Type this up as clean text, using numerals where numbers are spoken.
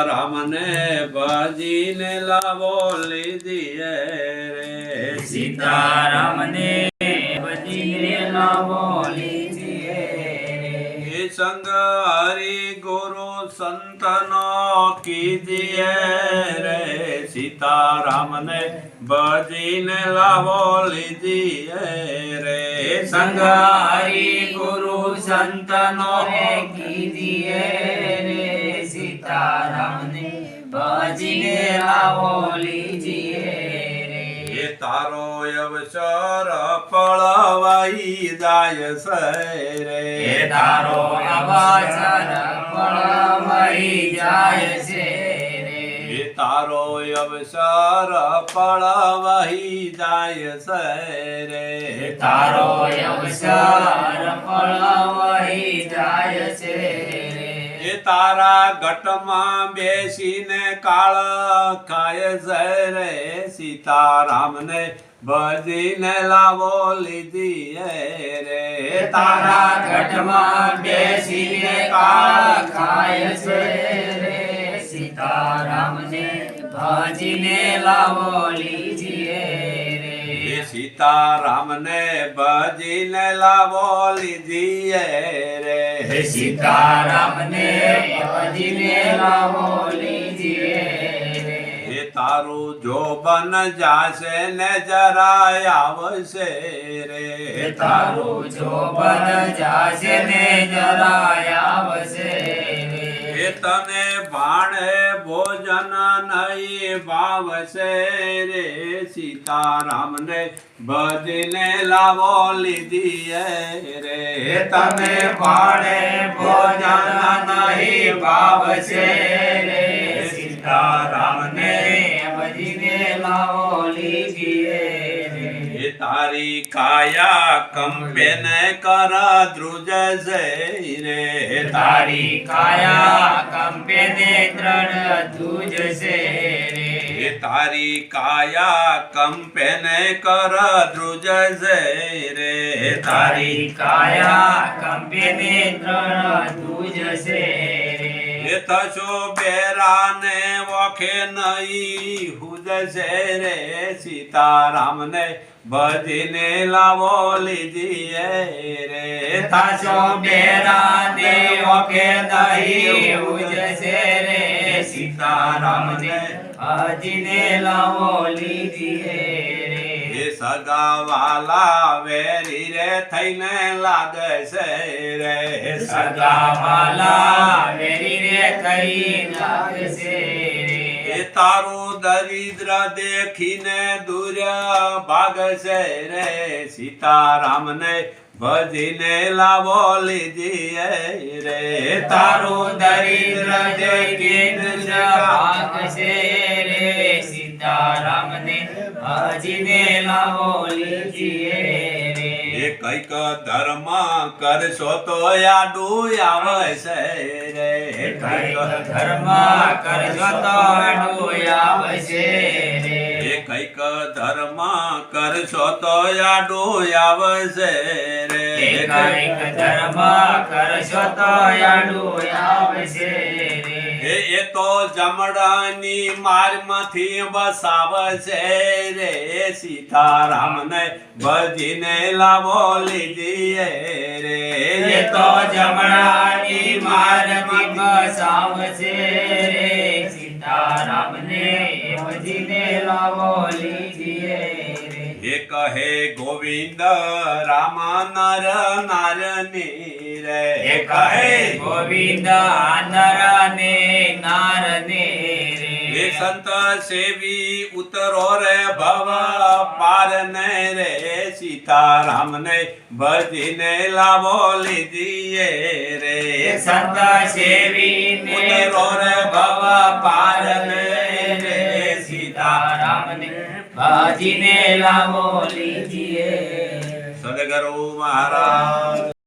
राम ने भजीने लावो लीजिए रे। सीताराम ने भजीने लावो लीजिए रे। संग हरि गुरु संतनो कीजिए रे। सीताराम ने भजीने लावो लीजिए रे। संग हरि गुरु संतनो कीजिए रे। सीताराम ने भजीने लावो लीजिए रे। तारो अवसर पळवाई जाय रे। तारो अवसर पळवाई जाय रे। तारो अवसर पळवाई जाय रे। तारो अवसर पळवाई जाय रे। तारा गटमा बेसीने काळ खाय रे। सीताराम ने भजीने लावो लीजिए रे। तारा गटमा बेसीने काळ खाय रे। सीताराम ने भजीने लावो लीजिए रे। सीताराम ने भजीने लावो लीजिए रे। सीताराम ने भजीने लावो लीजिए रे। तारू जो बन जासे ने जरा आवसे रे। तारू जो बन जासे ने जरा आवसे रे। तने भाणे भोजन नहीं भावसे रे। सीताराम ने भजने लावो लीजिए रे। तने भाणे भोजन नहीं भावसे रे। सीताराम ने भजने लावो लीजिए रे। तारी काया कंपे न कर द्रुज से रे। तारी काया कंपे ने तृण ध्रुज से रे। तारी काया कंपे न कर द्रुज से रे। तारी काया कंपे ने तृण ध्रुज से रे। तसो बेरा ने वखे नहीं हुज से रे। सीताराम ने भजने लावो लीजिए रे। तसो बेरा ने वखे नहीं हुज से रे। सीताराम ने भजने लावो लीजिए रे। सगा वाला वेरी रे थईने लागे से रे। सगा वाला वेरी रे थई लागे से रे। तारू दरिद्र देखीने दूर भाग से रे। सीताराम ने भजीने लावो लीजिए रे। तारू दरिद्र देखीने दूर भाग से रे। सीताराम ने भजीने लावो लीजिए रे। कैक धर्म करशो तो याडू आवसे रे। कैक धर्म करशो तो याडू आवसे रे। कैक धर्म करशो तो याडू आवसे रे। कैक धर्म करशो तो याडू आवसे रे। એ તો જમડાની મારમાંથી બસાવશે રે. સીતારામને ભજીને લાવો લીજીએ રે. એ તો જમડાની મારથી બસાવશે રે. સીતારામને ભજીને લાવો લીજીએ રે. એ કહે ગોવિંદ રામ નર નારની રે. એ કહે ગોવિંદ નર ને નાર ને રે. એ સંત સેવી ઉતરો રે ભવ પાર ને રે. સીતારામ ને ભજીને લાવો લીજીએ રે. સંત સેવી ને ઉતરો રે ભવ પાર ને રે. સીતારામ ને ભજીને લાવો લીજીએ. સદગુરુ મહારાજ